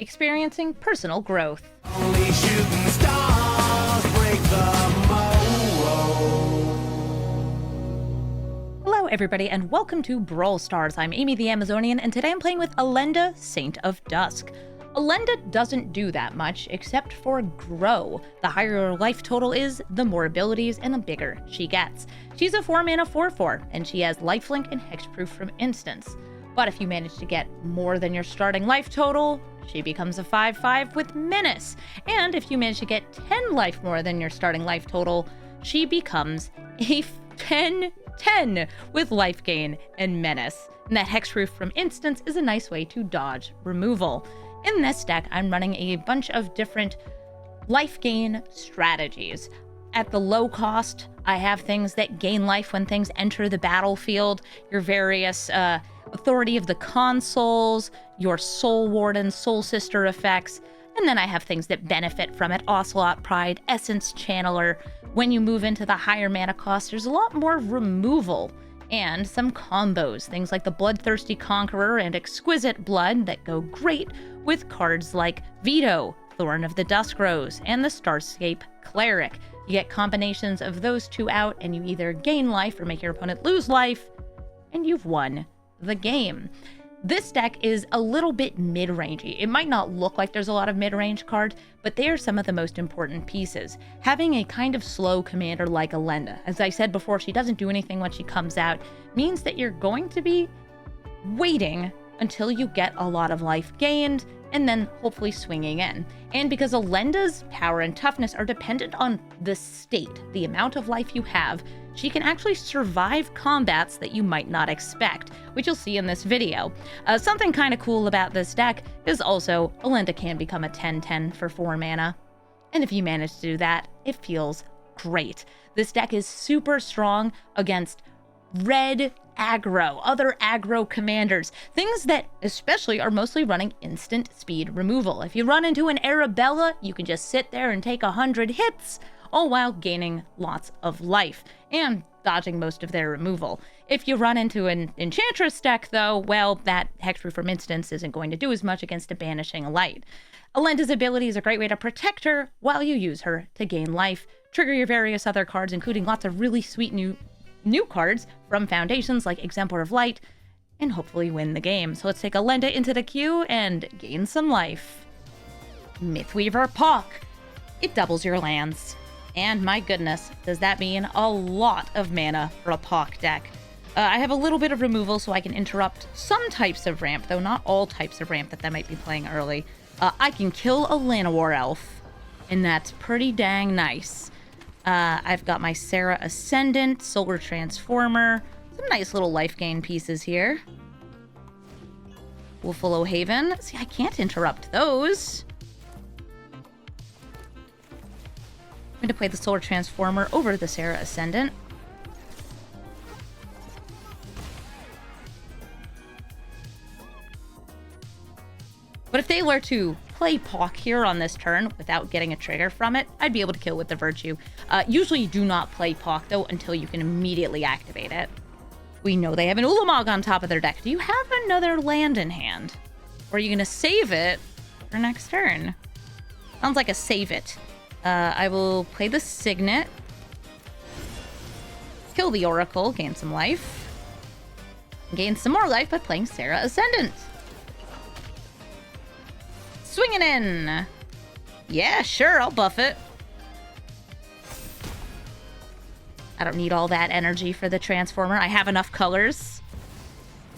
experiencing personal growth. Only shooting stars break the mold. Hello everybody and welcome to Brawl Stars. I'm Amy the Amazonian and today I'm playing with Elenda, Saint of Dusk. Elenda doesn't do that much except for grow. The higher her life total is, the more abilities and the bigger she gets. She's a 4-mana 4/4 and she has lifelink and hexproof from instants. But if you manage to get more than your starting life total, she becomes a 5/5 with menace. And if you manage to get 10 life more than your starting life total, she becomes a 10/10 with life gain and menace. And that hexproof from instants is a nice way to dodge removal. In this deck, I'm running a bunch of different life gain strategies. At the low cost, I have things that gain life when things enter the battlefield, your various Authority of the Consuls, your Soul Warden, Soul Sister effects, and then I have things that benefit from it, Ocelot Pride, Essence Channeler. When you move into the higher mana cost, there's a lot more removal and some combos, things like the Bloodthirsty Conqueror and Exquisite Blood that go great with cards like Veto, Thorn of the Dusk Rose, and the Starscape Cleric. You get combinations of those two out and you either gain life or make your opponent lose life, and you've won the game. This deck is a little bit mid-rangey. It might not look like there's a lot of mid-range cards, but they are some of the most important pieces. Having a kind of slow commander like Elenda, as I said before, she doesn't do anything when she comes out, means that you're going to be waiting until you get a lot of life gained, and then hopefully swinging in. And because Elenda's power and toughness are dependent on the state, the amount of life you have, she can actually survive combats that you might not expect, which you'll see in this video. Something kind of cool about this deck is also Elenda can become a 10/10 for 4 mana. And if you manage to do that, it feels great. This deck is super strong against Red Aggro, other aggro commanders, things that especially are mostly running instant speed removal. If you run into an Arabella, you can just sit there and take 100 hits, all while gaining lots of life and dodging most of their removal. If you run into an Enchantress deck, though, well, that hexproof from instants isn't going to do as much against a Banishing Light. Elenda's ability is a great way to protect her while you use her to gain life, trigger your various other cards, including lots of really sweet new cards from foundations like Exemplar of Light, and hopefully win the game. So let's take Elenda into the queue and gain some life. Mythweaver Poq. It doubles your lands. And my goodness, does that mean a lot of mana for a Poq deck. I have a little bit of removal so I can interrupt some types of ramp, though not all types of ramp that might be playing early. I can kill a Llanowar Elf, and that's pretty dang nice. I've got my Serra Ascendant, Solar Transformer, some nice little life gain pieces here. Wolfalo Haven. See, I can't interrupt those. I'm going to play the Solar Transformer over the Serra Ascendant. But if they were to play Poq here on this turn without getting a trigger from it, I'd be able to kill with the Virtue. Usually you do not play Poq, though, until you can immediately activate it. We know they have an Ulamog on top of their deck. Do you have another land in hand? Or are you going to save it for next turn? Sounds like a save it. I will play the Signet. Kill the Oracle, gain some life. Gain some more life by playing Serra Ascendant. Swinging in. Yeah, sure, I'll buff it. I don't need all that energy for the Transformer. I have enough colors.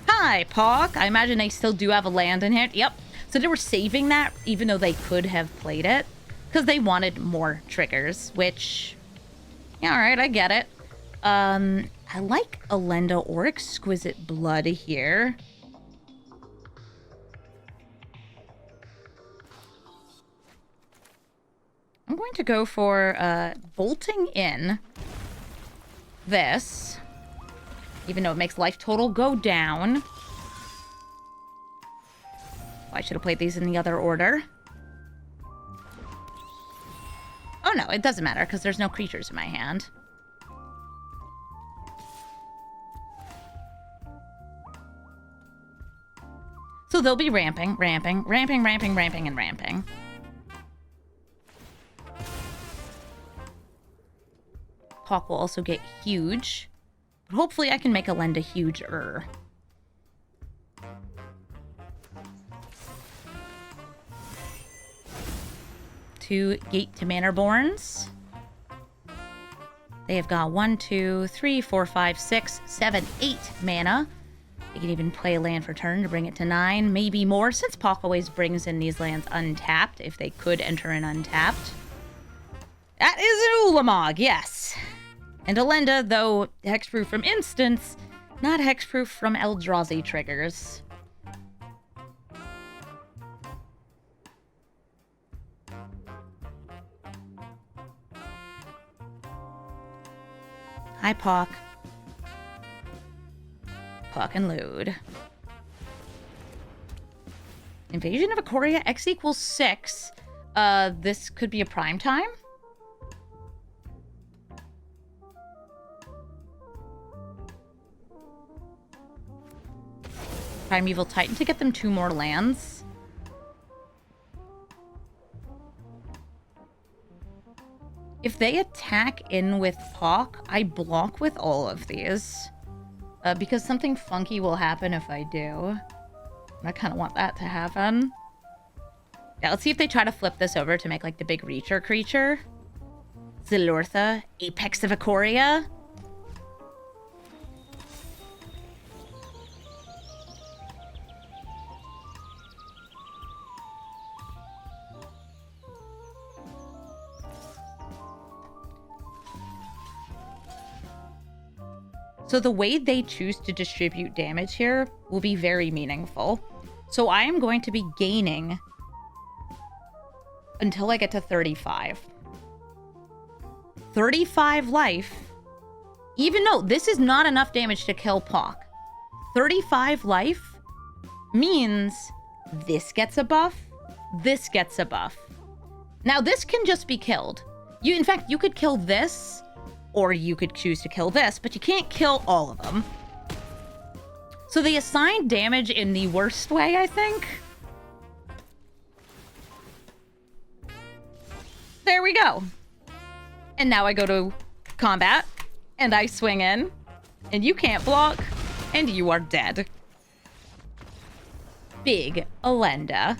Hi, Poq. I imagine they still do have a land in here. Yep. So they were saving that, even though they could have played it, because they wanted more triggers, which, yeah, all right, I get it. I like Elenda or Exquisite Blood here. I'm going to go for bolting in this, even though it makes life total go down. Oh, I should have played these in the other order. Oh no, it doesn't matter because there's no creatures in my hand. So So they'll be ramping, ramping, ramping, ramping, ramping, and ramping. Poq will also get huge. But hopefully I can make Elenda huger. Two Gate to Manorborns. They have got 1, 2, 3, 4, 5, 6, 7, 8 mana. They can even play a land for turn to bring it to 9, maybe more, since Poq always brings in these lands untapped, if they could enter in untapped. That is an Ulamog, yes. And Elenda, though hexproof from instants, not hexproof from Eldrazi triggers. Hi, Poq. Poq and load. Invasion of Ikoria, X equals 6. This could be a prime time. Primeval Titan to get them 2 more lands. If they attack in with Poq, I block with all of these. Because something funky will happen if I do. I kind of want that to happen. Yeah, let's see if they try to flip this over to make, like, the big Reacher creature. Zilortha, Apex of Ikoria. So the way they choose to distribute damage here will be very meaningful. So I am going to be gaining until I get to 35. 35 life. Even though this is not enough damage to kill Poq. 35 life means this gets a buff, this gets a buff. Now this can just be killed. In fact, you could kill this, or you could choose to kill this, but you can't kill all of them. So they assign damage in the worst way, I think. There we go. And now I go to combat, and I swing in, and you can't block, and you are dead. Big Elenda.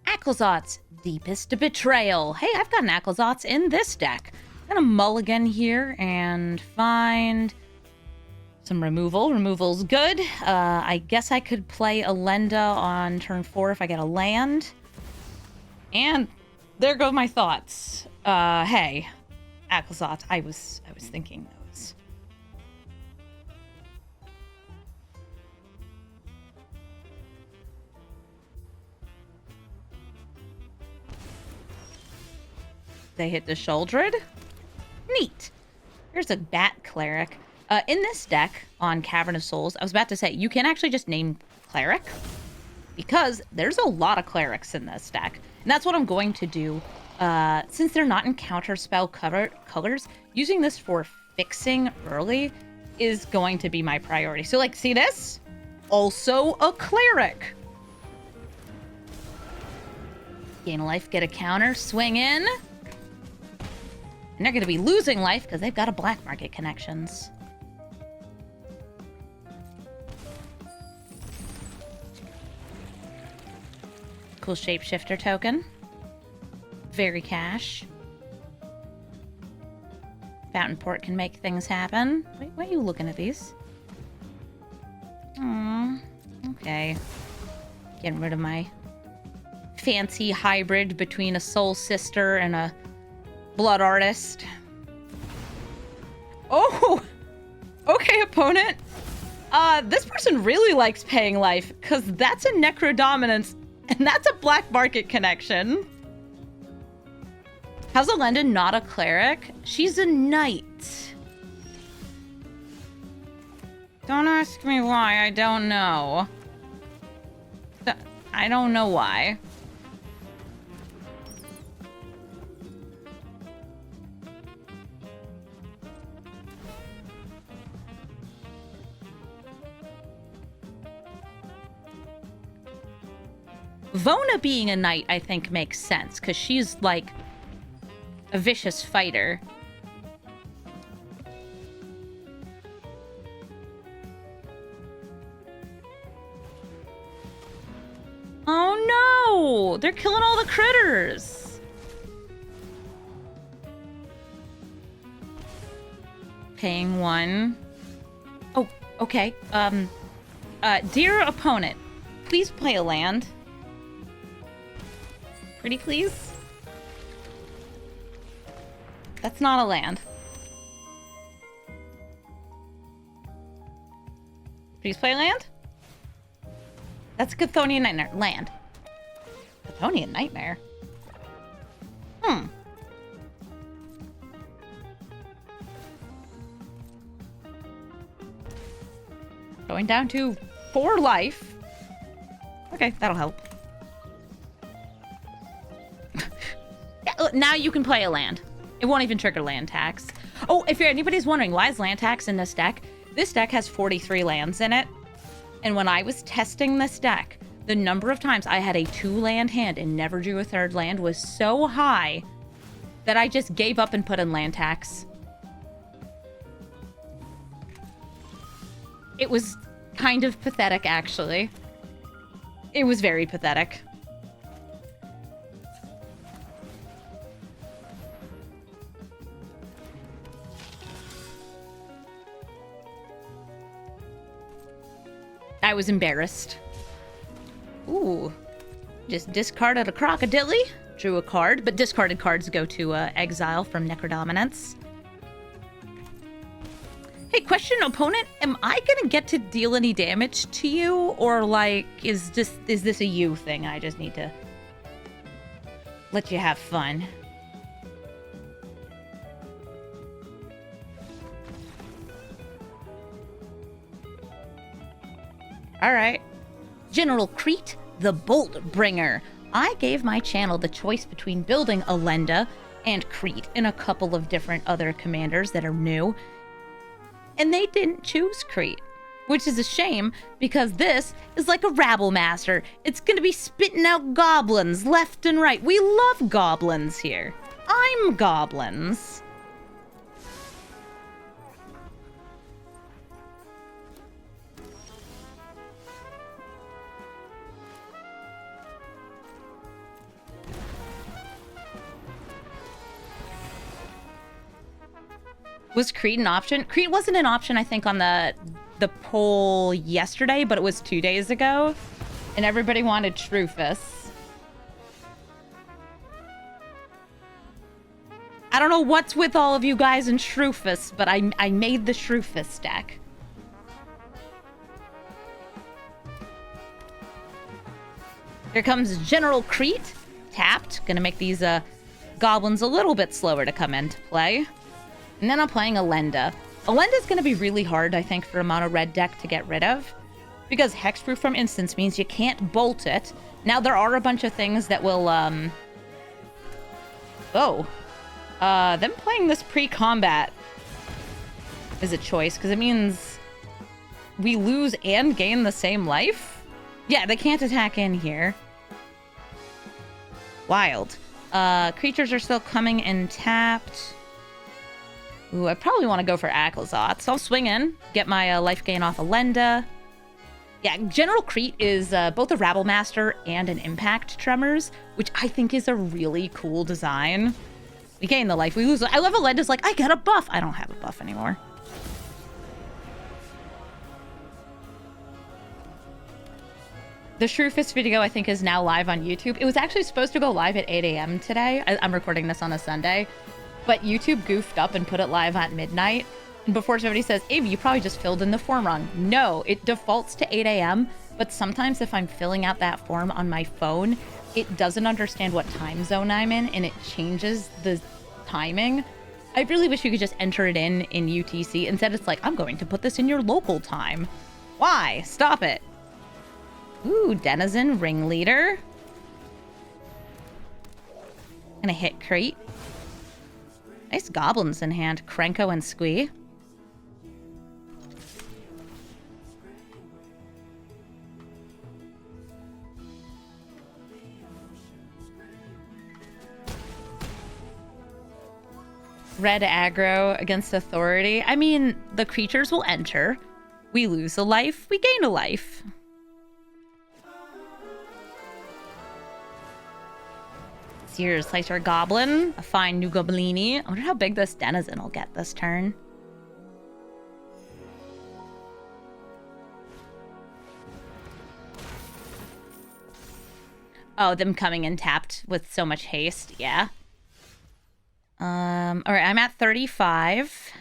Aclazot's Deepest Betrayal. Hey, I've got an Aclazot's in this deck. I'm gonna mulligan here and find some removal. Removal's good. I guess I could play Elenda on turn 4 if I get a land. And there go my thoughts. Hey, Aclazot, I was thinking those. They hit the Sheoldred. Neat. Here's a Bat Cleric. In this deck on Cavern of Souls, I was about to say, you can actually just name Cleric, because there's a lot of Clerics in this deck. And that's what I'm going to do. Since they're not in counterspell colors, using this for fixing early is going to be my priority. So, like, see this? Also a Cleric. Gain a life, get a counter, swing in. And they're going to be losing life because they've got a black market connections. Cool shapeshifter token. Very cash. Fountain Port can make things happen. Wait, why are you looking at these? Okay. Getting rid of my fancy hybrid between a Soul Sister and a Blood Artist. Oh! Okay, opponent. This person really likes paying life, because that's a Necrodominance, and that's a black market connection. How's Elenda not a cleric? She's a knight. Don't ask me why, I don't know. I don't know why. Vona being a knight, I think, makes sense, because she's, like, a vicious fighter. Oh no! They're killing all the critters! Paying 1. Oh, okay. Dear opponent, please play a land. Pretty please? That's not a land. Please play a land? That's Chthonian Nightmare. Land. Chthonian Nightmare? Going down to 4 life. Okay, that'll help. Yeah, now you can play a land. It won't even trigger land tax. Oh, if anybody's wondering, why is land tax in this deck has 43 lands in it. And when I was testing this deck, the number of times I had a 2-land hand and never drew a 3rd land was so high that I just gave up and put in land tax. It was kind of pathetic, actually. It was very pathetic. I was embarrassed. Ooh. Just discarded a Crocodile. Drew a card, but discarded cards go to exile from Necrodominance. Hey, question, opponent. Am I gonna get to deal any damage to you? Or, like, is this a you thing? I just need to let you have fun. Alright. General Crete, the Bolt Bringer. I gave my channel the choice between building Elenda and Crete and a couple of different other commanders that are new. And they didn't choose Crete, which is a shame because this is like a rabble master. It's gonna be spitting out goblins left and right. We love goblins here. I'm goblins. Was Crete an option? Crete wasn't an option, I think, on the poll yesterday, but it was 2 days ago. And everybody wanted Shrufus. I don't know what's with all of you guys and Shrufus, but I made the Shrufus deck. Here comes General Crete. Tapped. Gonna make these goblins a little bit slower to come into play. And then I'm playing Elenda. Elenda's going to be really hard, I think, for a mono red deck to get rid of. Because hexproof from instance means you can't bolt it. Now, there are a bunch of things that will, them playing this pre-combat is a choice, because it means we lose and gain the same life? Yeah, they can't attack in here. Wild. Creatures are still coming in tapped. Ooh, I probably want to go for Aclazoth, so I'll swing in, get my life gain off Elenda. Yeah, General Crete is both a Rabble Master and an Impact Tremors, which I think is a really cool design. We gain the life, we lose. I love Elenda's like, I get a buff. I don't have a buff anymore. The Shrufus video, I think, is now live on YouTube. It was actually supposed to go live at 8 a.m. today. I'm recording this on a Sunday. But YouTube goofed up and put it live at midnight. And before somebody says, Avi, you probably just filled in the form wrong. No, it defaults to 8 a.m. But sometimes if I'm filling out that form on my phone, it doesn't understand what time zone I'm in and it changes the timing. I really wish you could just enter it in UTC. Instead, it's like, I'm going to put this in your local time. Why? Stop it. Ooh, Denizen, Ringleader. Gonna hit Crete. Nice goblins in hand. Krenko and Squee. Red Aggro against authority. I mean, the creatures will enter. We lose a life, we gain a life. Sears, Slicer Goblin, a fine new Goblini. I wonder how big this Denizen will get this turn. Oh, them coming in tapped with so much haste, yeah. All right, I'm at 35.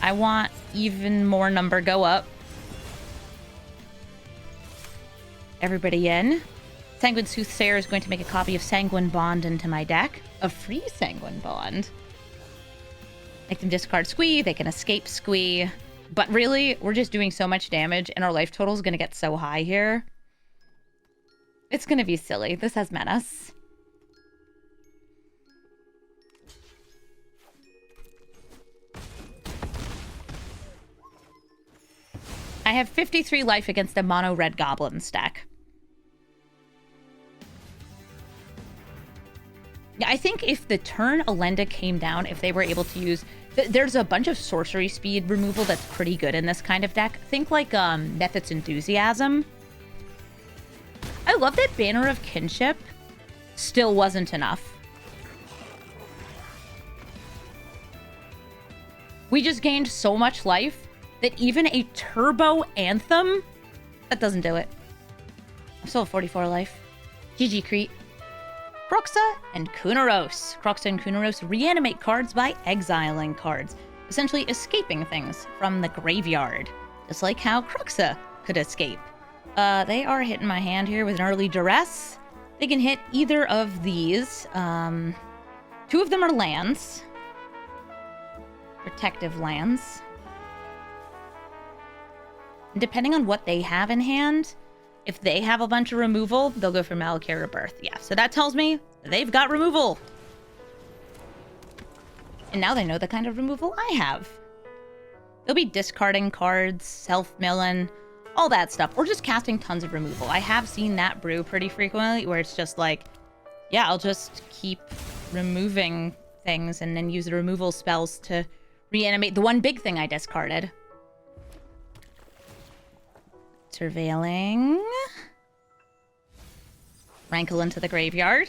I want even more number go up. Everybody in. Sanguine Soothsayer is going to make a copy of Sanguine Bond into my deck. A free Sanguine Bond. Make them discard Squee. They can escape Squee. But really, we're just doing so much damage, and our life total is going to get so high here. It's going to be silly. This has Menace. I have 53 life against a mono red goblin stack. Yeah, I think if the turn Elenda came down, if they were able to use... There's a bunch of sorcery speed removal that's pretty good in this kind of deck. Think like Method's Enthusiasm. I love that Banner of Kinship still wasn't enough. We just gained so much life that even a Turbo Anthem, that doesn't do it. I'm still at 44 life. GG Crete. Kroxa and Kunoros. Kroxa and Kunoros reanimate cards by exiling cards, essentially escaping things from the graveyard, just like how Kroxa could escape. They are hitting my hand here with an early duress. They can hit either of these. Two of them are lands. Protective lands. And depending on what they have in hand, if they have a bunch of removal, they'll go for Malakir Rebirth. Yeah, so that tells me they've got removal. And now they know the kind of removal I have. They'll be discarding cards, self-milling, all that stuff, or just casting tons of removal. I have seen that brew pretty frequently, where it's just like, yeah, I'll just keep removing things and then use the removal spells to reanimate the one big thing I discarded. Surveilling. Rankle into the graveyard.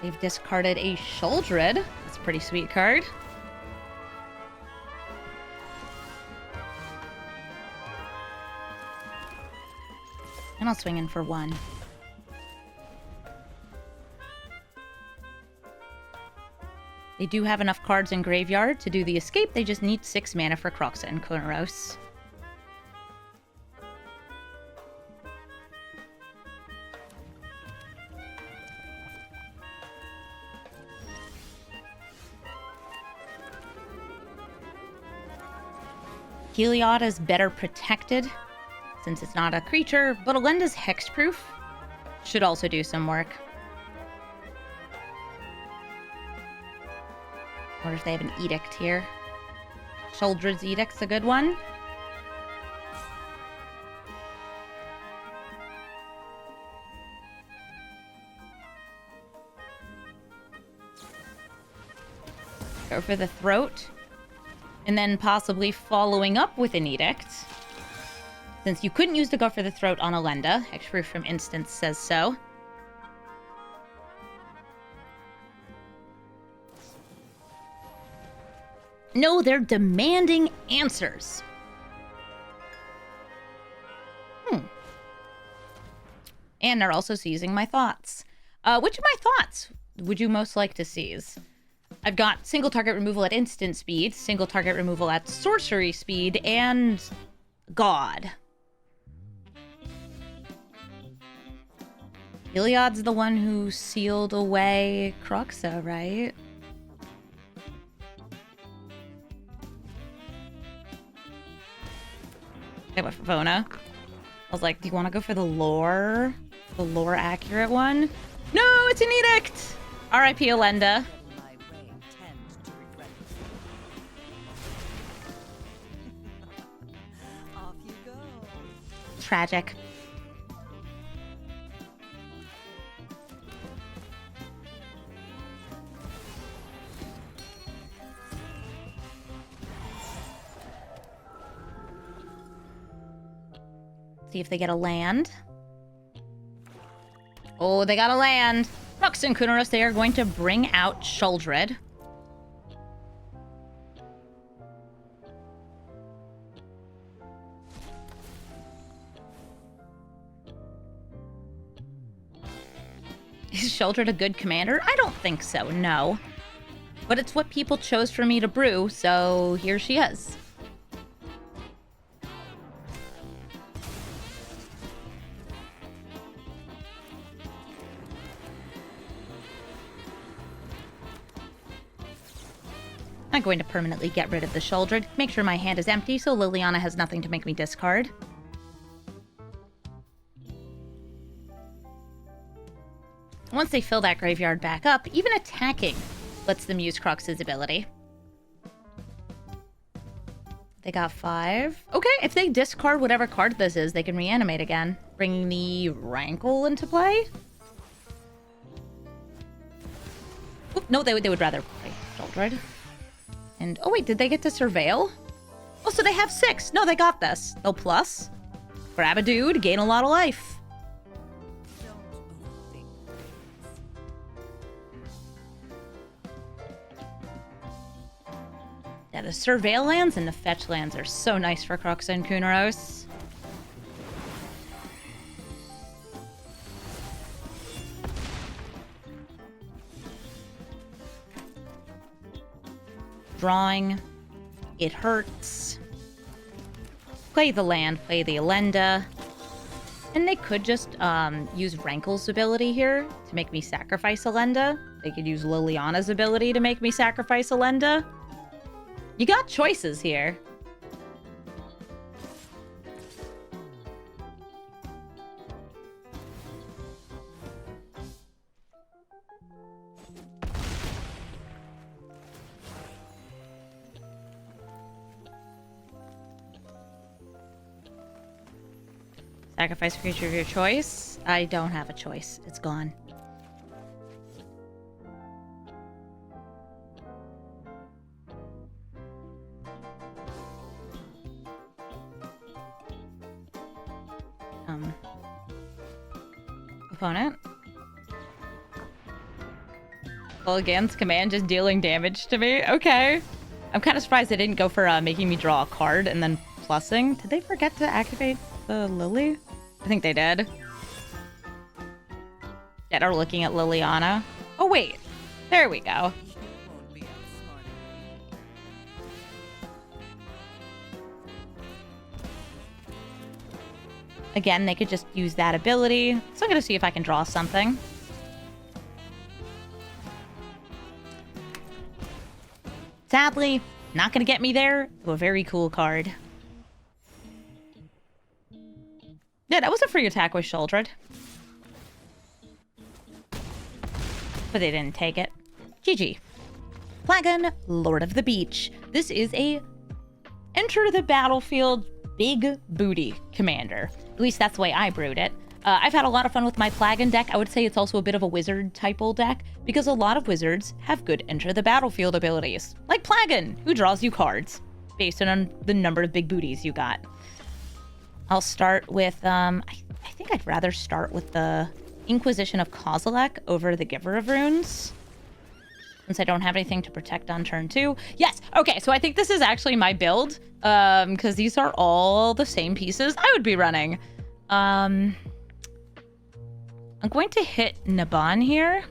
They've discarded a Shuldred. That's a pretty sweet card. And I'll swing in for one. They do have enough cards in graveyard to do the escape. They just need 6 mana for Kroxa and Kunoros. Heliod is better protected since it's not a creature, but Elenda's hexproof should also do some work. I wonder if they have an edict here. Shuldred's Edict's a good one. Go for the throat. And then possibly following up with an edict. Since you couldn't use the Go for the Throat on Elenda. Hexproof from Instance says so. No, they're demanding answers. And they're also seizing my thoughts. Which of my thoughts would you most like to seize? I've got single target removal at instant speed, single target removal at sorcery speed, and God. Heliod's the one who sealed away Kroxa, right? I went for Vona. I was like, do you want to go for the lore? The lore accurate one? No, it's an edict! R.I.P. Elenda. Tragic. See if they get a land. Oh, they got a land. Kroxa and Kunoros, they are going to bring out Shuldred. Is Shuldred a good commander? I don't think so, no. But it's what people chose for me to brew, so here she is. I'm going to permanently get rid of the Shuldred. Make sure my hand is empty so Liliana has nothing to make me discard. Once they fill that graveyard back up, even attacking lets them use Kroxa's ability. They got 5. Okay, if they discard whatever card this is, they can reanimate again, bringing the Rankle into play. Oop, no, they would rather play Shuldred. And, oh wait, did they get to Surveil? Oh, so they have 6. No, they got this. They'll plus. Grab a dude, gain a lot of life. Yeah, the Surveil lands and the Fetch lands are so nice for Kroxa and Kunoros. Drawing. It hurts. Play the land, play the Elenda. And they could just use Rankle's ability here to make me sacrifice Elenda. They could use Liliana's ability to make me sacrifice Elenda. You got choices here. Sacrifice a creature of your choice. I don't have a choice. It's gone. Opponent. Well, against command, just dealing damage to me. Okay. I'm kind of surprised they didn't go for making me draw a card and then plussing. Did they forget to activate the Lily? I think they did. Yet are looking at Liliana. Oh, wait. There we go. Again, they could just use that ability. So I'm going to see if I can draw something. Sadly, not going to get me there to a very cool card. Yeah, that was a free attack with Shuldred. But they didn't take it. GG. Plagon, Lord of the Beach. This is a enter the battlefield big booty commander. At least that's the way I brewed it. I've had a lot of fun with my Plagon deck. I would say it's also a bit of a wizard type-ul deck, because a lot of wizards have good enter the battlefield abilities. Like Plagon, who draws you cards, based on the number of big booties you got. I'll start with, I think I'd rather start with the Inquisition of Kozilek over the Giver of Runes, since I don't have anything to protect on turn 2. Yes! Okay, so I think this is actually my build, because these are all the same pieces I would be running. I'm going to hit Naban here.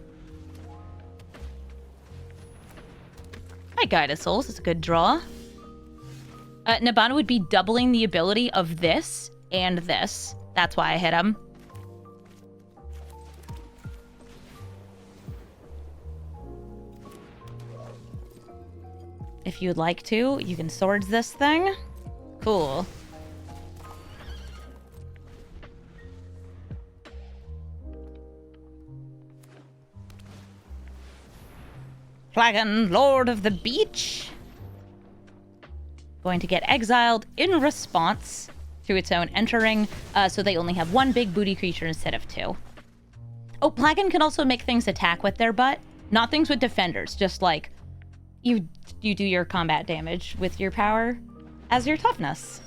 Hi, Guide of Souls. It's a good draw. Naban would be doubling the ability of this and this. That's why I hit him. If you'd like to, you can swords this thing. Cool. Plagon, Lord of the Beach. Going to get exiled in response to its own entering, so they only have one big booty creature instead of two. Oh, Plagon can also make things attack with their butt. Not things with defenders, just like you do your combat damage with your power as your toughness.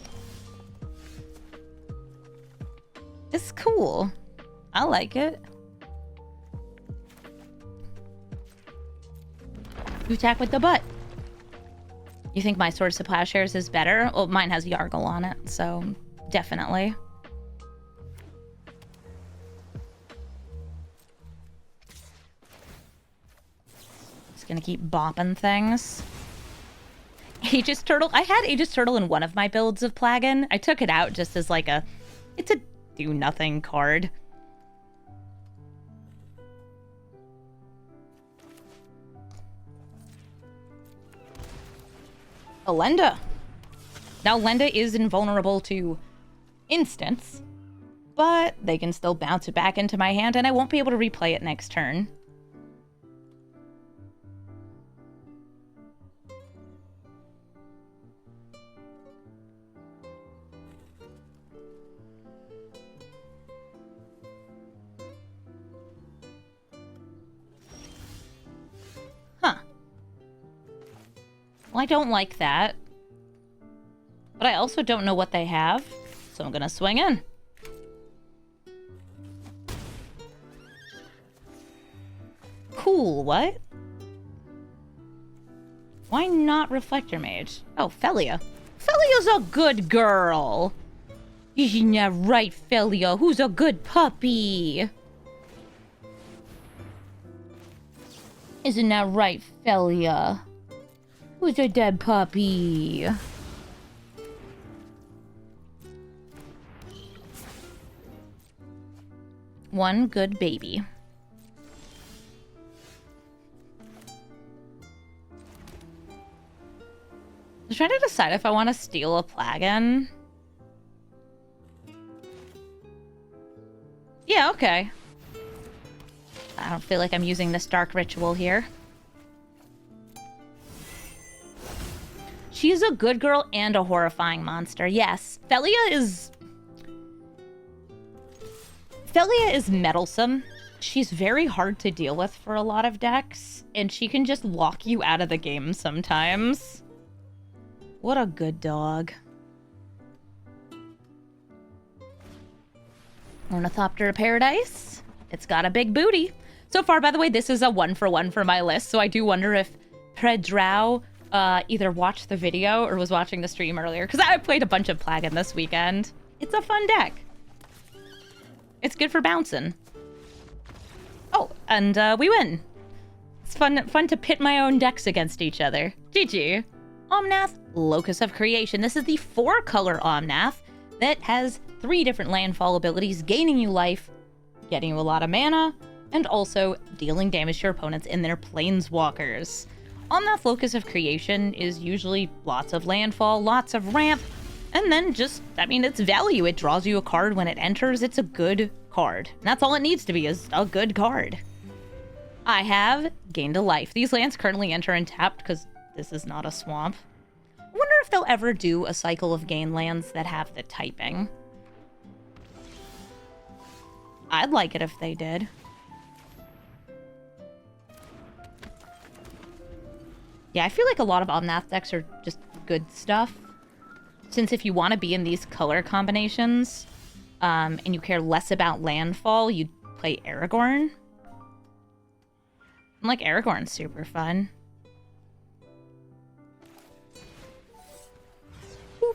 It's cool. I like it. You attack with the butt. You think my Swords to Plowshares is better? Well, mine has Yargle on it, so definitely. Just gonna keep bopping things. Aegis Turtle. I had Aegis Turtle in one of my builds of Plagon. I took it out just as like it's a do-nothing card. Elenda. Now, Elenda is invulnerable to instants, but they can still bounce it back into my hand, and I won't be able to replay it next turn. Well, I don't like that. But I also don't know what they have, so I'm gonna swing in. Cool, what? Why not Reflector Mage? Oh, Felia. Felia's a good girl! Isn't that right, Felia? Who's a good puppy? Isn't that right, Felia? Who's a dead puppy? One good baby. I'm trying to decide if I want to steal a Plagon. Yeah, okay. I don't feel like I'm using this dark ritual here. She's a good girl and a horrifying monster. Yes, Felia is meddlesome. She's very hard to deal with for a lot of decks, and she can just lock you out of the game sometimes. What a good dog. Ornithopter of Paradise. It's got a big booty. So far, by the way, this is a 1-for-1 for my list, so I do wonder if Predrau either watched the video or was watching the stream earlier, because I played a bunch of Plagon this weekend. It's a fun deck. It's good for bouncing. Oh, and we win. It's fun to pit my own decks against each other. GG. Omnath, Locus of Creation. This is the 4-color Omnath that has 3 different landfall abilities, gaining you life, getting you a lot of mana, and also dealing damage to your opponents in their planeswalkers. Omnath Locus of Creation is usually lots of landfall, lots of ramp, and then just, I mean, it's value. It draws you a card when it enters. It's a good card. And that's all it needs to be, is a good card. I have gained a life. These lands currently enter untapped because this is not a swamp. I wonder if they'll ever do a cycle of gain lands that have the typing. I'd like it if they did. Yeah, I feel like a lot of Omnath decks are just good stuff. Since if you want to be in these color combinations, and you care less about landfall, you'd play Aragorn. And like, Aragorn's super fun. Boop.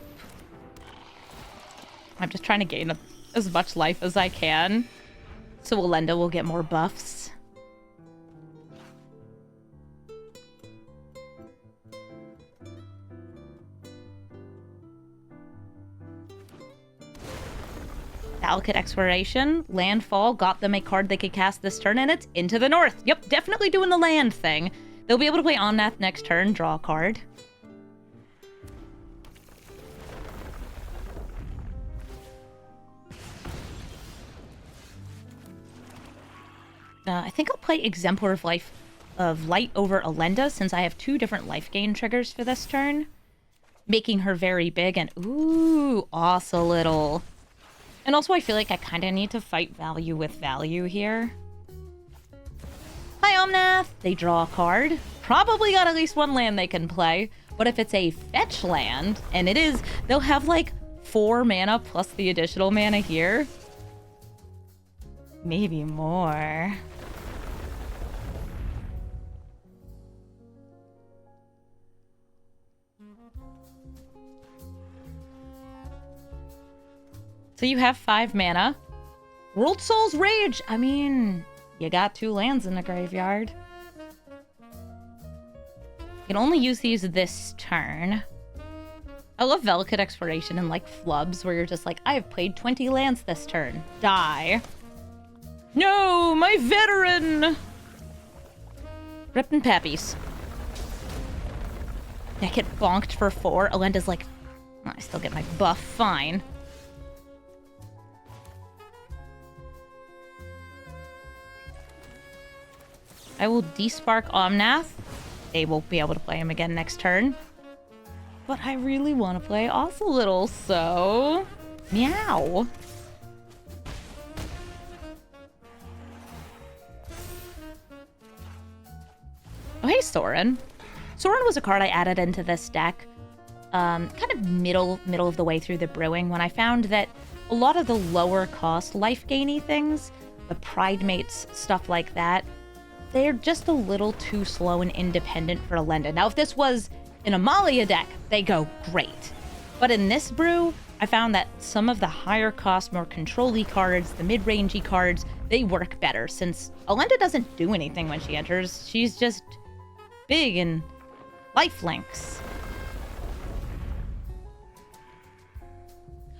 I'm just trying to gain as much life as I can, so Elenda will get more buffs. Valakut Exploration, landfall, got them a card they could cast this turn, and it's Into the North. Yep, definitely doing the land thing. They'll be able to play Omnath next turn, draw a card. I think I'll play Exemplar of Light over Elenda, since I have 2 different life gain triggers for this turn. making her very big and ooh, also little. And also I feel like I kind of need to fight value with value here. Hi, Omnath. They draw a card. Probably got at least one land they can play. But if it's a fetch land, and it is, they'll have like 4 mana plus the additional mana here. Maybe more. So you have 5 mana. World Soul's Rage. I mean, you got 2 lands in the graveyard. You can only use these this turn. I love Velvet Exploration and like flubs where you're just like, I have played 20 lands this turn. Die. No, my veteran! Rippin' Pappies. I get bonked for 4. Elenda's like, oh, I still get my buff, fine. I will despark Omnath. They won't be able to play him again next turn. But I really want to play Little, so... Meow. Oh, hey, Sorin. Sorin was a card I added into this deck kind of middle of the way through the brewing when I found that a lot of the lower cost life gainy things, the Pride Mates, stuff like that, they're just a little too slow and independent for Elenda. Now, if this was an Amalia deck, they go great. But in this brew, I found that some of the higher cost, more control-y cards, the mid-rangey cards, they work better since Elenda doesn't do anything when she enters. She's just big and lifelinks.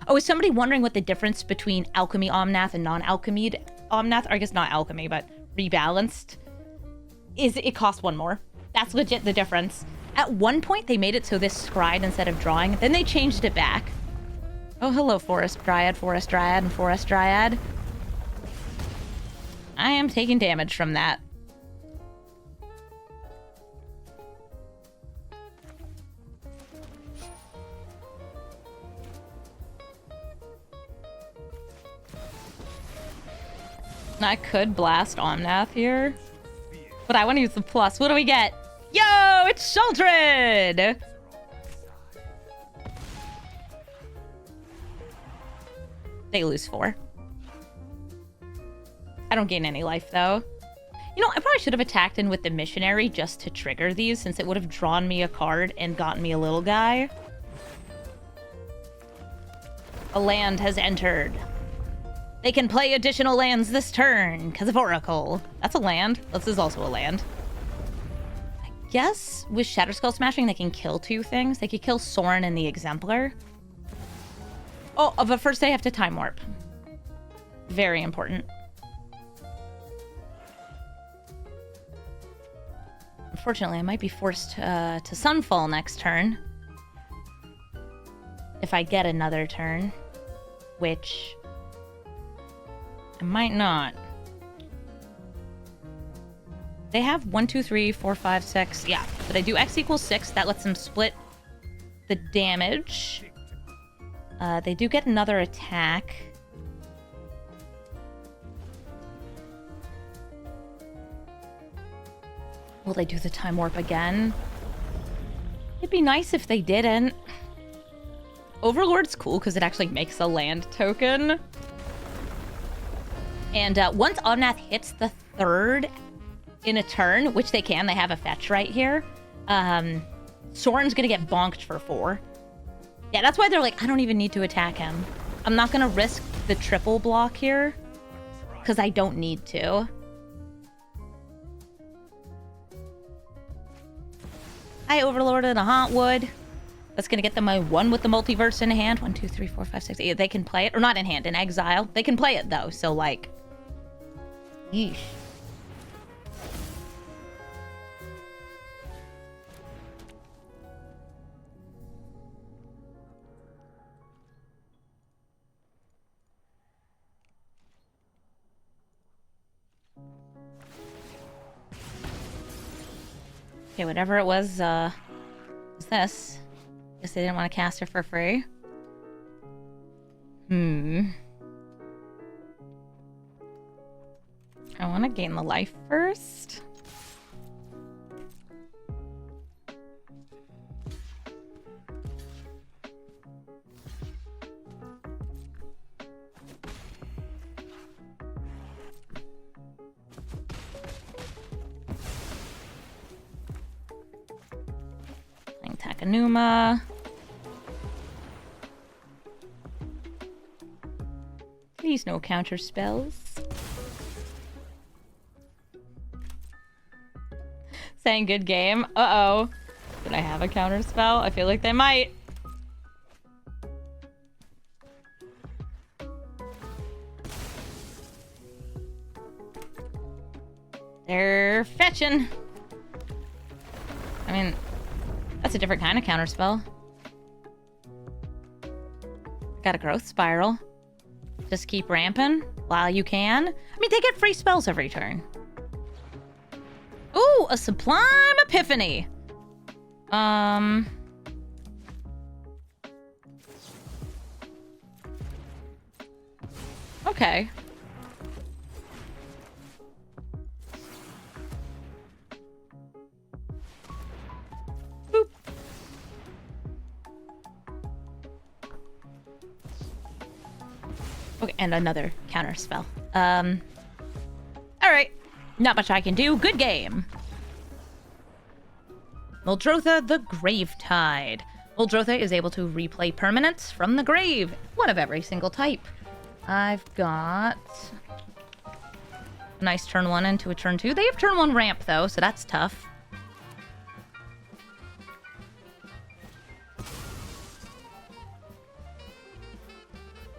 Oh, is somebody wondering what the difference between Alchemy Omnath and non-Alchemy Omnath, or I guess not Alchemy, but rebalanced, is it costs 1 more. That's legit the difference. At one point, they made it so this scryed instead of drawing. Then they changed it back. Oh, hello, Forest Dryad, and Forest Dryad. I am taking damage from that. I could blast Omnath here, but I want to use the plus. What do we get? Yo, it's Sheldred! They lose 4. I don't gain any life, though. You know, I probably should have attacked in with the Missionary just to trigger these, since it would have drawn me a card and gotten me a little guy. A land has entered. They can play additional lands this turn because of Oracle. That's a land. This is also a land. I guess with Shatterskull Smashing, they can kill 2 things. They could kill Sorin and the Exemplar. Oh, but first they have to Time Warp. Very important. Unfortunately, I might be forced to Sunfall next turn. If I get another turn. Which... I might not. They have 1, 2, 3, 4, 5, 6. Yeah, but I do X equals 6. That lets them split the damage. They do get another attack. Will they do the Time Warp again? It'd be nice if they didn't. Overlord's cool because it actually makes a land token. And once Omnath hits the 3rd in a turn, which they can, they have a fetch right here, Sorin's gonna get bonked for 4. Yeah, that's why they're like, I don't even need to attack him. I'm not gonna risk the triple block here, because I don't need to. I overlorded a Hauntwood. That's gonna get them a 1 with the Multiverse in hand. 1, 2, 3, 4, 5, 6, 8. They can play it, or not in hand, in exile. They can play it though, so like, yeesh. Okay, whatever it was this. Guess they didn't want to cast her for free. I want to gain the life first. Playing Takanuma. Please no counter spells. Saying good game. Uh-oh. Did I have a counter spell? I feel like they might. They're fetching. I mean, that's a different kind of counter spell. Got a growth spiral. Just keep ramping while you can. I mean, they get free spells every turn. Ooh, a Sublime Epiphany. Okay. Boop. Okay, and another counter spell. All right. Not much I can do. Good game. Muldrotha the Gravetide. Muldrotha is able to replay permanents from the grave, one of every single type. I've got a nice turn 1 into a turn 2. They have turn 1 ramp, though, so that's tough.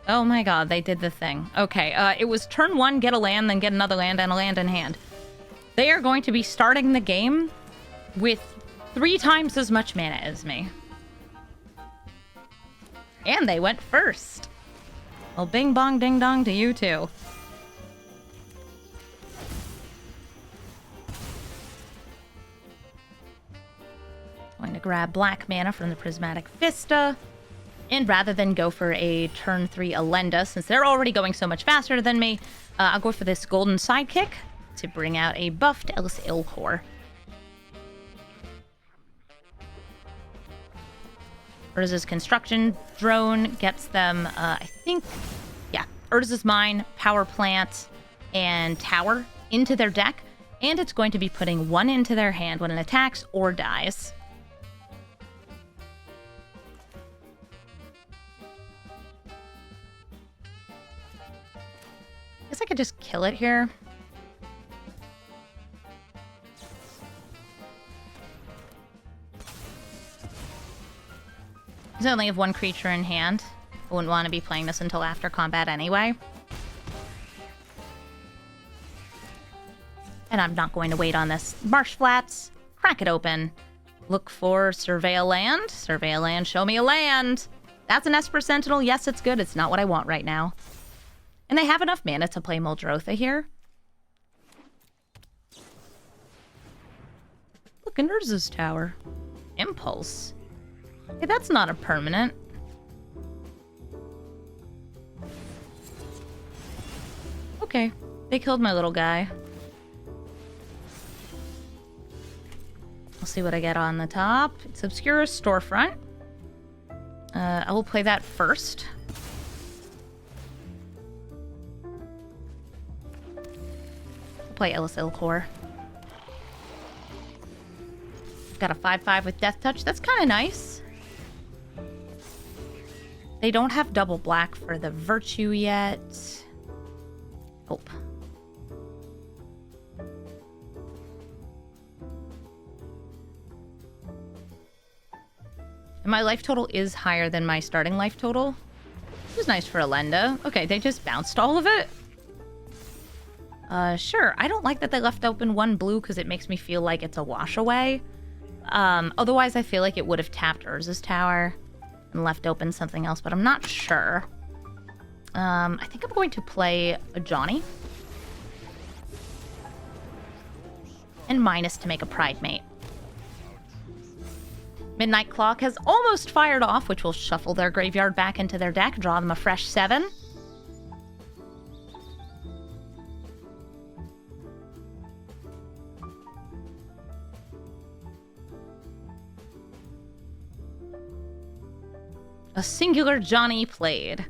Oh my god, they did the thing. Okay, it was turn 1, get a land, then get another land, and a land in hand. They are going to be starting the game with 3 times as much mana as me. And they went first. Well, bing bong ding dong to you too. Going to grab black mana from the Prismatic Vista. And rather than go for a turn 3 Elenda, since they're already going so much faster than me, I'll go for this golden sidekick to bring out a buffed Ellis Ilkor. Urza's construction drone gets them, I think, yeah, Urza's Mine, Power Plant, and Tower into their deck, and it's going to be putting 1 into their hand when it attacks or dies. Guess I could just kill it here. I only have 1 creature in hand. I wouldn't want to be playing this until after combat anyway. And I'm not going to wait on this. Marsh Flats, crack it open. Look for Surveil Land. Surveil Land, show me a land. That's an Esper Sentinel. Yes, it's good. It's not what I want right now. And they have enough mana to play Muldrotha here. Look, in Urza's Tower. Impulse. Hey, that's not a permanent. Okay, they killed my little guy. I'll see what I get on the top. It's Obscura's Storefront. I will play that first. I'll play Ellis Ilkor. Got a 5/5 with Death Touch. That's kind of nice. They don't have double black for the Virtue yet. Oh. And my life total is higher than my starting life total. Which is nice for Elenda. Okay, they just bounced all of it. Sure. I don't like that they left open 1 blue because it makes me feel like it's a wash away. Otherwise, I feel like it would have tapped Urza's Tower and left open something else, but I'm not sure. I think I'm going to play a Johnny. And minus to make a Pride Mate. Midnight Clock has almost fired off, which will shuffle their graveyard back into their deck, draw them a fresh 7. A singular Johnny played.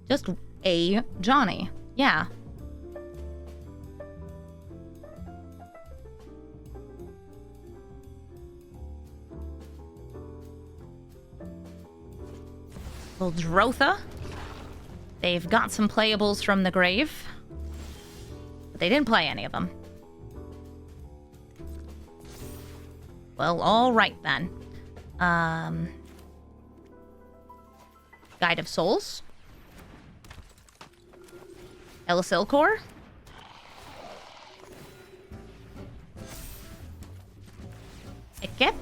Just a Johnny. Yeah. Muldrotha. They've got some playables from the grave, but they didn't play any of them. Well, all right then. Guide of Souls. Elisilcor. Iket.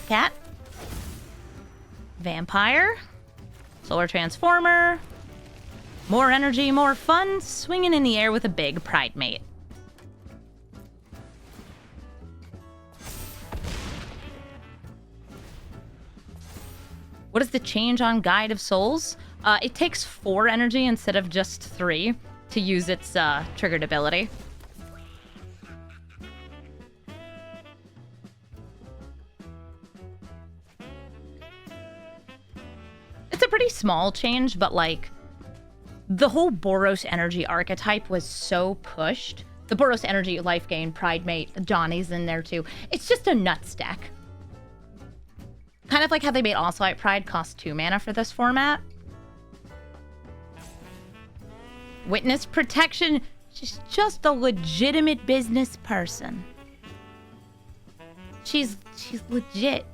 Cat. Vampire. Solar Transformer. More energy, more fun. Swinging in the air with a big Pride Mate. What is the change on Guide of Souls? It takes 4 energy instead of just 3 to use its triggered ability. It's a pretty small change, but like the whole Boros energy archetype was so pushed. The Boros energy, life gain, Pride Mate, Johnny's in there too. It's just a nuts deck. Kind of like how they made Ocelot Pride cost 2 mana for this format. Witness Protection. She's just a legitimate business person. She's legit.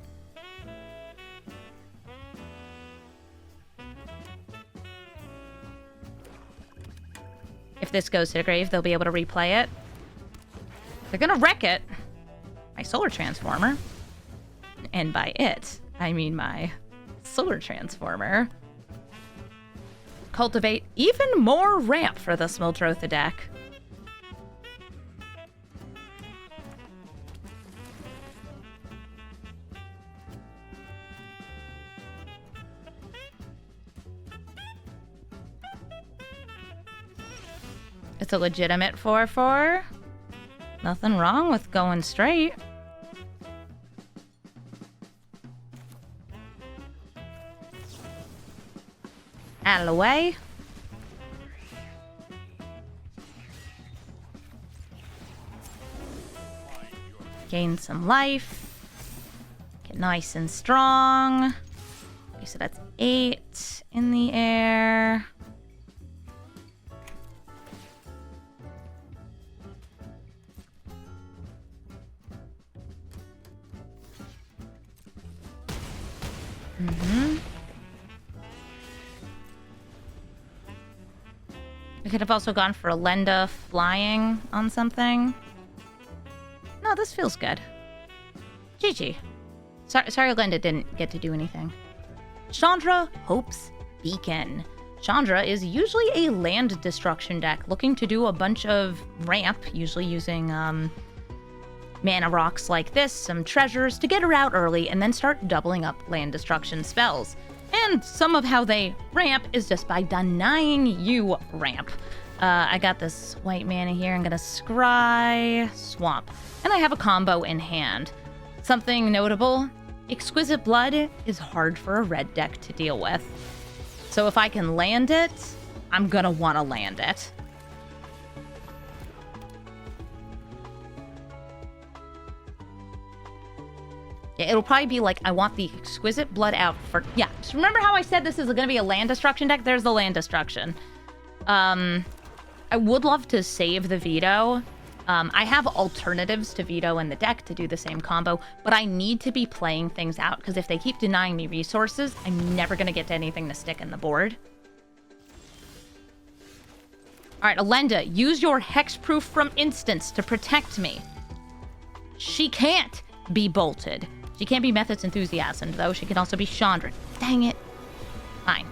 If this goes to the grave, they'll be able to replay it. They're gonna wreck it. My Solar Transformer. And by it, I mean my Solar Transformer. Cultivate even more ramp for this Muldrotha deck. It's a legitimate 4/4. Nothing wrong with going straight. Out of the way. Gain some life. Get nice and strong. Okay, so that's 8 in the air. I could have also gone for Elenda flying on something. No, this feels good. GG. Sorry Elenda didn't get to do anything. Chandra, Hope's Beacon. Chandra is usually a land destruction deck looking to do a bunch of ramp, usually using mana rocks like this, some treasures to get her out early, and then start doubling up land destruction spells. And some of how they ramp is just by denying you ramp. I got this white mana here. I'm gonna scry Swamp. And I have a combo in hand. Something notable, Exquisite Blood is hard for a red deck to deal with. So if I can land it, I'm gonna wanna land it. Yeah, it'll probably be like, I want the Exquisite Blood out for... Yeah, just remember how I said this is going to be a land destruction deck? There's the land destruction. I would love to save the veto. I have alternatives to veto in the deck to do the same combo, but I need to be playing things out, because if they keep denying me resources, I'm never going to get to anything to stick in the board. All right, Elenda, use your Hexproof from Instance to protect me. She can't be bolted. She can't be Methods Enthusiasm, though. She can also be Chandra. Dang it. Fine.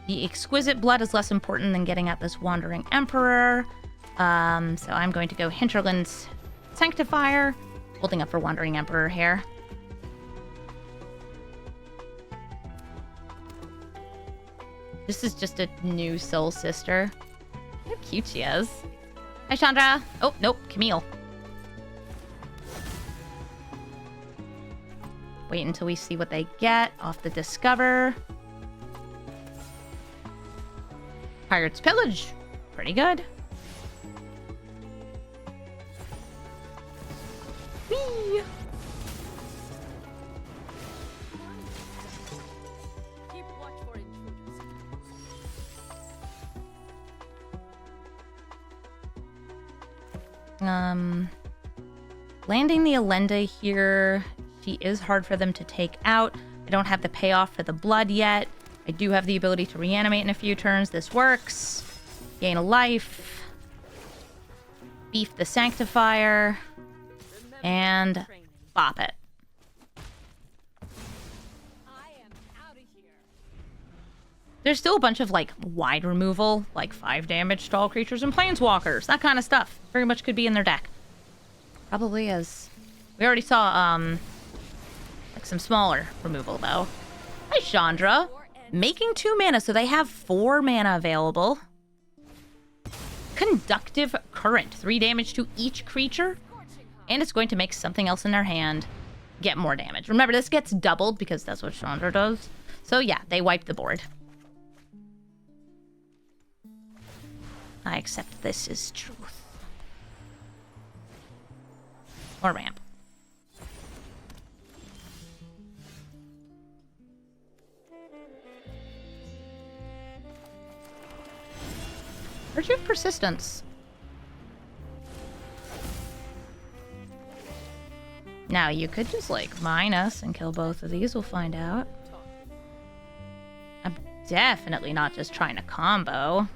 The Exquisite Blood is less important than getting at this Wandering Emperor. So I'm going to go Hinterland's Sanctifier, holding up for Wandering Emperor here. This is just a new Soul Sister. How cute she is. Hi, Chandra. Oh, nope, Camille. Wait until we see what they get off the Discover. Pirate's Pillage. Pretty good. Whee! Keep watch for intruders. Landing the Elenda here. She is hard for them to take out. I don't have the payoff for the blood yet. I do have the ability to reanimate in a few turns. This works. Gain a life. Beef the Sanctifier. And bop it. There's still a bunch of, like, wide removal, like 5 damage to all creatures and planeswalkers. That kind of stuff. Very much could be in their deck. Probably is. We already saw, like, some smaller removal, though. Hi, Chandra. Making 2 mana, so they have 4 mana available. Conductive Current. 3 damage to each creature. And it's going to make something else in their hand get more damage. Remember, this gets doubled because that's what Chandra does. So, yeah, they wipe the board. I accept this as truth. Or ramp. Virtue of Persistence. Now, you could just, like, mine us and kill both of these. We'll find out. I'm definitely not just trying to combo.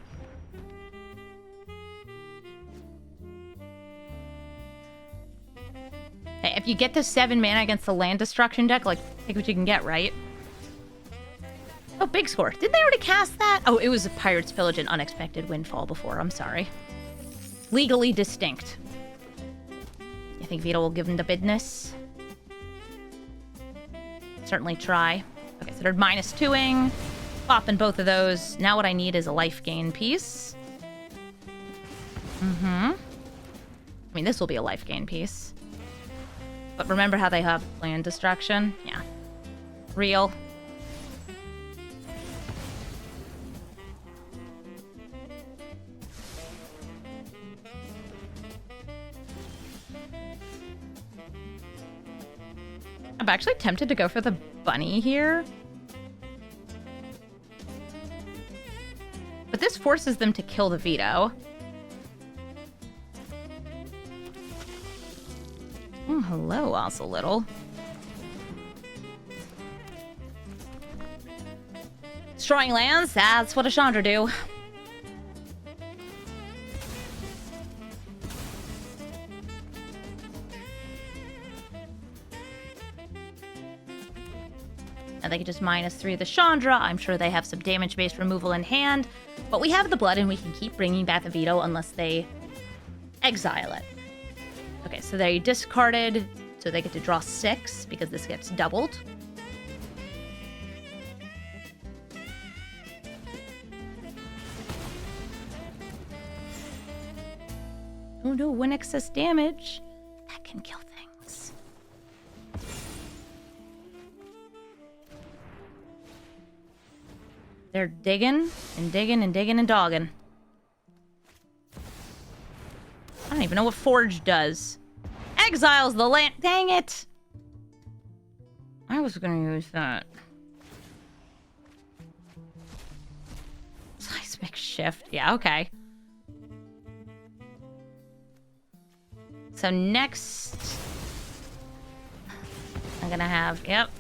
Hey, if you get to 7 mana against the land destruction deck, like, take what you can get, right? Oh, big score. Didn't they already cast that? Oh, it was a Pirate's Pillage and Unexpected Windfall before. I'm sorry. Legally distinct. You think Vito will give him the business? Certainly try. Okay, so they're -2ing. Popping both of those. Now what I need is a life gain piece. I mean, this will be a life gain piece. But remember how they have land destruction? Yeah. Real. I'm actually tempted to go for the bunny here. But this forces them to kill the Veto. Oh, hello, also little. Destroying lands, that's what a Chandra do. And they can just -3 the Chandra. I'm sure they have some damage-based removal in hand. But we have the blood, and we can keep bringing back the Veto unless they exile it. Okay, so they discarded, so they get to draw 6 because this gets doubled. Oh no, when excess damage, that can kill things. They're digging and digging and digging and dogging. I don't even know what Forge does. Exiles the land. Dang it. I was going to use that. Seismic Shift. Yeah, okay. So next, I'm going to have, yep.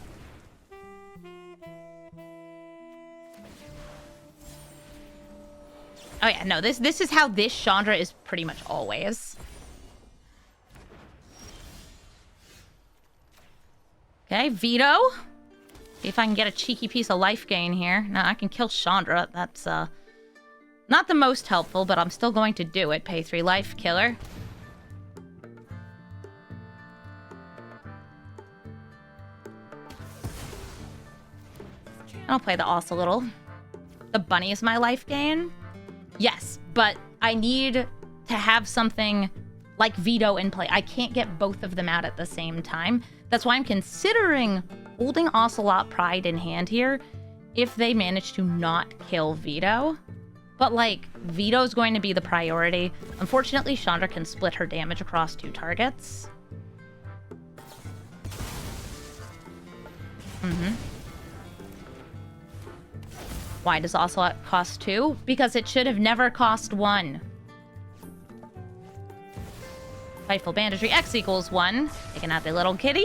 Oh yeah, no, this is how this Chandra is pretty much always. Okay, Veto. See if I can get a cheeky piece of life gain here. Now, I can kill Chandra. That's, not the most helpful, but I'm still going to do it. Pay 3 life, killer. I'll play the Ocelotl. The bunny is my life gain? Yes, but I need to have something like Veto in play. I can't get both of them out at the same time. That's why I'm considering holding Ocelot Pride in hand here if they manage to not kill Veto. But, like, Veto's going to be the priority. Unfortunately, Chandra can split her damage across 2 targets. Why does Ocelot cost 2? Because it should have never cost 1. Fightful Banditry X equals 1. Taking out the little kitty.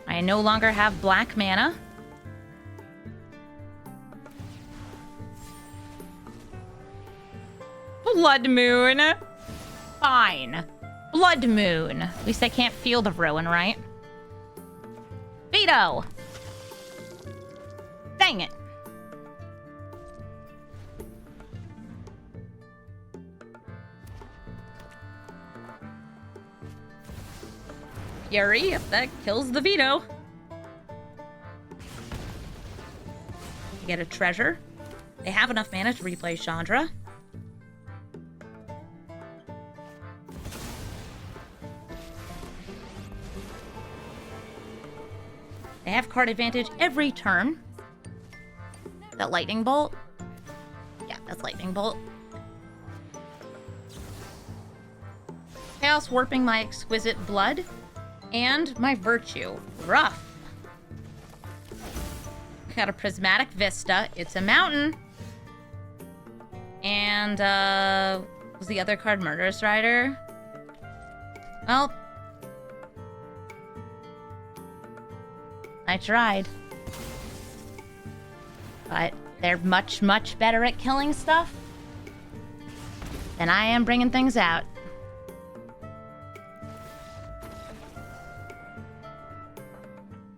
I no longer have black mana. Blood Moon. Fine. Blood Moon. At least I can't feel the ruin, right? Veto! Dang it. Fury, if that kills the Veto. Get a treasure. They have enough mana to replay Chandra. They have card advantage every turn. That Lightning Bolt? Yeah, that's Lightning Bolt. Chaos Warping my Exquisite Blood and my Virtue. Rough. Got a Prismatic Vista. It's a mountain. And, was the other card Murderous Rider? Well, I tried. But they're much, much better at killing stuff than I am bringing things out.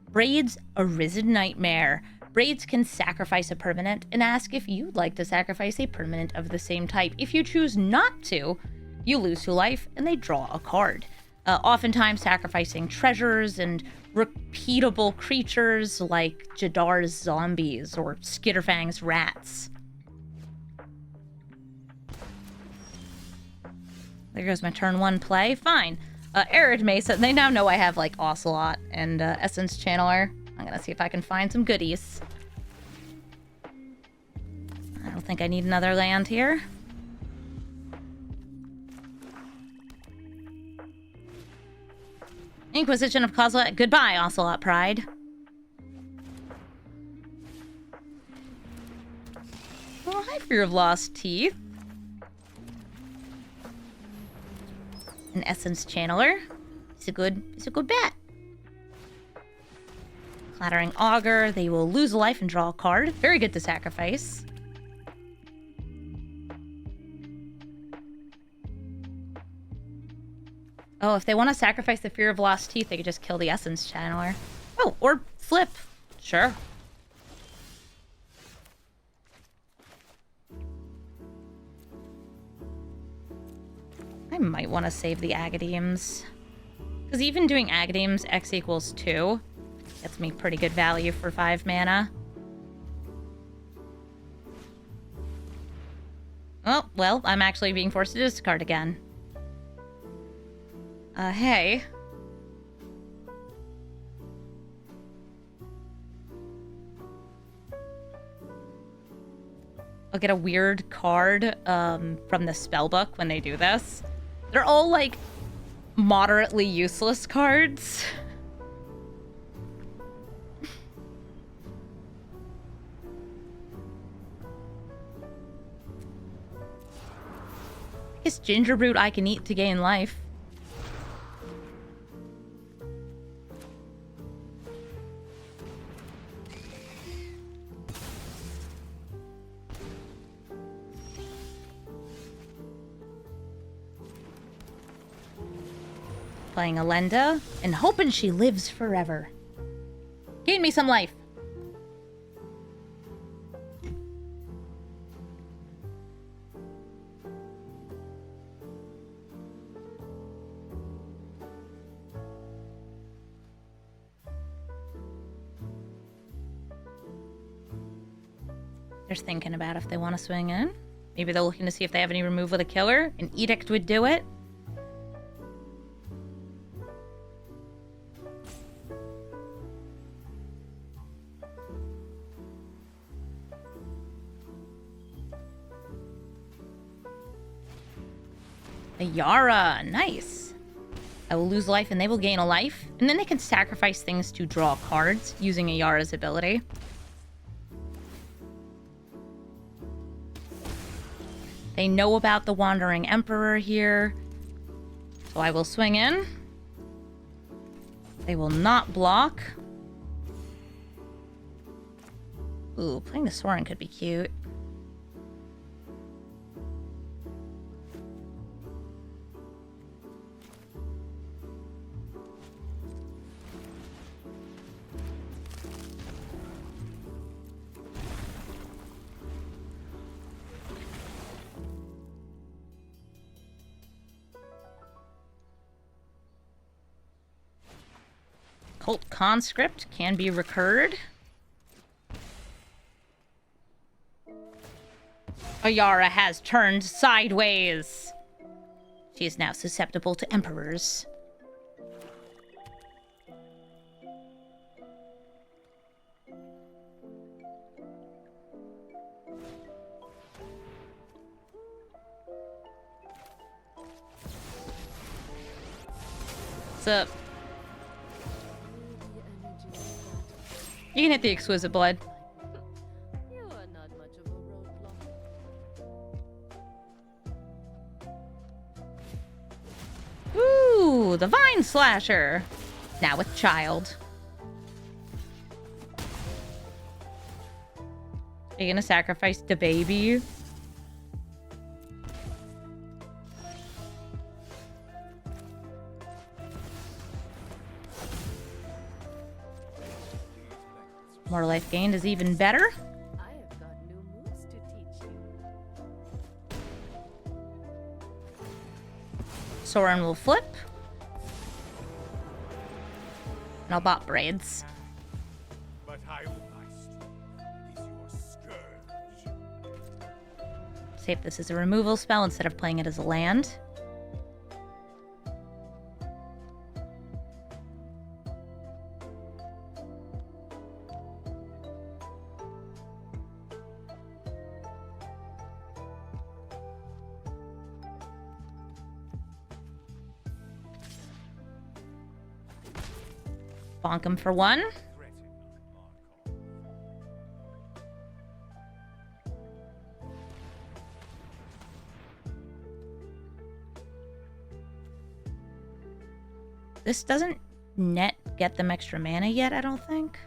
Braids, Arisen Nightmare. Braids can sacrifice a permanent and ask if you'd like to sacrifice a permanent of the same type. If you choose not to, you lose 2 life and they draw a card. Oftentimes sacrificing treasures and repeatable creatures like Jadar's zombies or Skitterfang's rats. There goes my turn 1 play. Fine. Arid Mesa, they now know I have, like, Ocelot and Essence Channeler. I'm gonna see if I can find some goodies. I don't think I need another land here. Inquisition of Kozilek. Goodbye, Ocelot Pride. Oh, hi, Fear of Lost Teeth. An Essence Channeler. It's a good bet. Clattering Augur. They will lose a life and draw a card. Very good to sacrifice. Oh, if they want to sacrifice the Fear of Lost Teeth, they could just kill the Essence Channeler. Oh, or flip. Sure. I might want to save the Agademes. Because even doing Agademes, X equals 2, gets me pretty good value for 5 mana. Oh, well, I'm actually being forced to discard again. Hey. I'll get a weird card from the spellbook when they do this. They're all, like, moderately useless cards. It's ginger root I can eat to gain life. playing Elenda and hoping she lives forever. Gain me some life. They're thinking about if they want to swing in. Maybe they're looking to see if they have any remove with a killer. An Edict would do it. A Yara, nice. I will lose life and they will gain a life. And then they can sacrifice things to draw cards using a Yara's ability. They know about the Wandering Emperor here. So I will swing in. They will not block. Ooh, playing the Soren could be cute. Cult Conscript can be recurred. Ayara has turned sideways. She is now susceptible to emperors. What's up? You can hit the Exquisite Blood. You are not much of a roadblock. Ooh, the Vine Slasher. Now with Child. Are you gonna sacrifice the baby? More life gained is even better. I have got new moves to teach you. Soren will flip. And I'll bot Braids. But I must. Is your scourge. See if this is a removal spell instead of playing it as a land. Bonk him for one. This doesn't net get them extra mana yet, I don't think.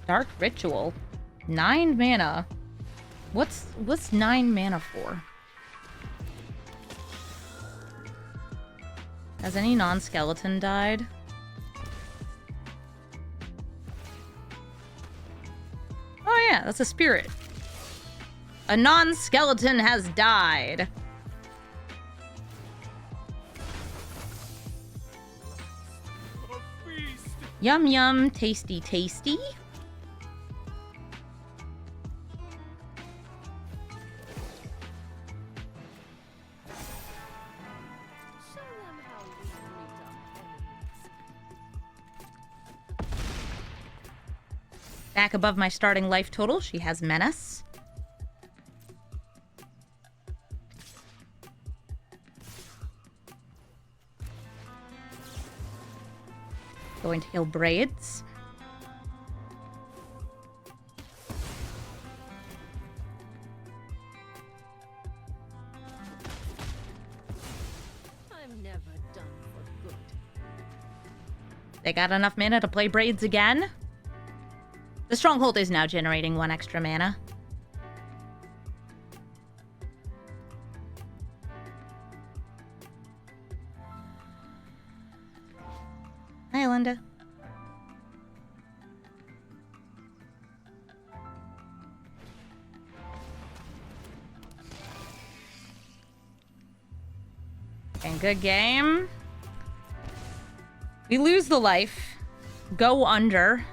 Dark Ritual. 9 mana. What's 9 mana for? Has any non-skeleton died? Oh yeah, that's a spirit. A non-skeleton has died. A feast. Yum yum, tasty tasty. Show them how we greet our enemies. Back above my starting life total, she has Menace. Going to heal Braids. They got enough mana to play Braids again. The Stronghold is now generating 1 extra mana. Hi, Elenda. And good game. We lose the life. Go under.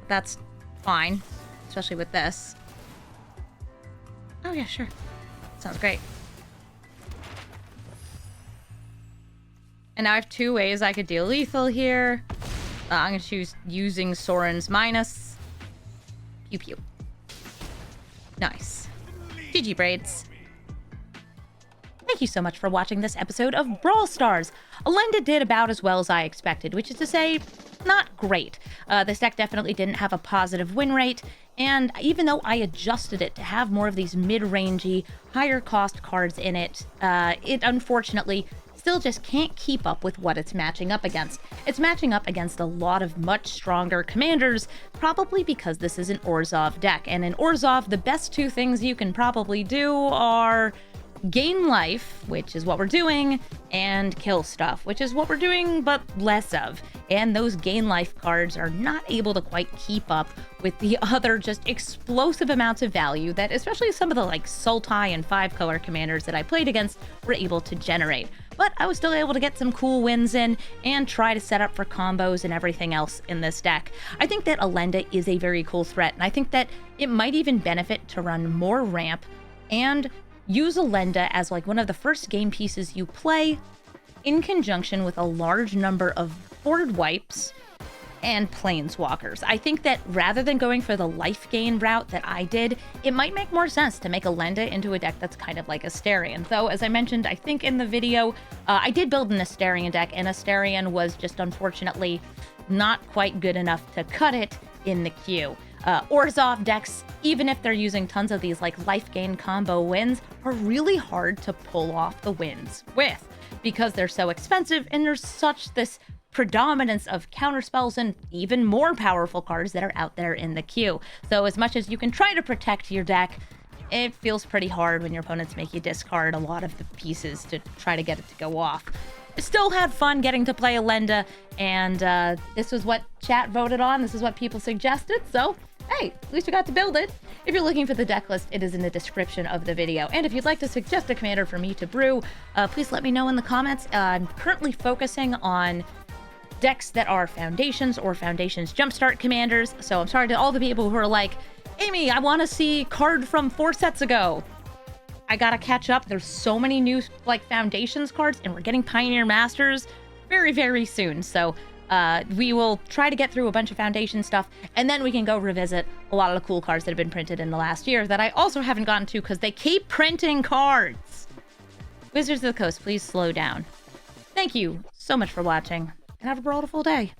That's fine. Especially with this. Oh yeah, sure. Sounds great. And now I have 2 ways I could deal lethal here. I'm gonna choose using Soren's minus. Pew pew. Nice. GG Braids. Thank you so much for watching this episode of Brawl Stars. Elenda did about as well as I expected, which is to say, not great. This deck definitely didn't have a positive win rate, and even though I adjusted it to have more of these mid-rangey, higher cost cards in it, it unfortunately still just can't keep up with what it's matching up against. It's matching up against a lot of much stronger commanders, probably because this is an Orzhov deck. And in Orzhov, the best 2 things you can probably do are gain life, which is what we're doing, and kill stuff, which is what we're doing, but less of. And those gain life cards are not able to quite keep up with the other just explosive amounts of value that especially some of the like Sultai and 5-color commanders that I played against were able to generate. But I was still able to get some cool wins in and try to set up for combos and everything else in this deck. I think that Elenda is a very cool threat, and I think that it might even benefit to run more ramp and use Elenda as like one of the first game pieces you play in conjunction with a large number of board wipes and planeswalkers. I think that rather than going for the life gain route that I did, it might make more sense to make Elenda into a deck that's kind of like Asterion. Though, as I mentioned, I think in the video, I did build an Asterion deck, and Asterion was just unfortunately not quite good enough to cut it in the queue. Orzhov decks, even if they're using tons of these like life gain combo wins, are really hard to pull off the wins with because they're so expensive and there's such this predominance of counterspells and even more powerful cards that are out there in the queue. So as much as you can try to protect your deck, it feels pretty hard when your opponents make you discard a lot of the pieces to try to get it to go off. Still had fun getting to play Elenda, and this was what chat voted on. This is what people suggested, so hey, at least we got to build it. If you're looking for the deck list, it is in the description of the video. And if you'd like to suggest a commander for me to brew, please let me know in the comments. I'm currently focusing on decks that are Foundations or Foundations Jumpstart commanders, so I'm sorry to all the people who are like, Amy, I want to see card from 4 sets ago. I gotta catch up. There's so many new like Foundations cards, and we're getting Pioneer Masters very, very soon. So we will try to get through a bunch of Foundation stuff, and then we can go revisit a lot of the cool cards that have been printed in the last year that I also haven't gotten to because they keep printing cards. Wizards of the Coast, please slow down. Thank you so much for watching, and have a brawlful day.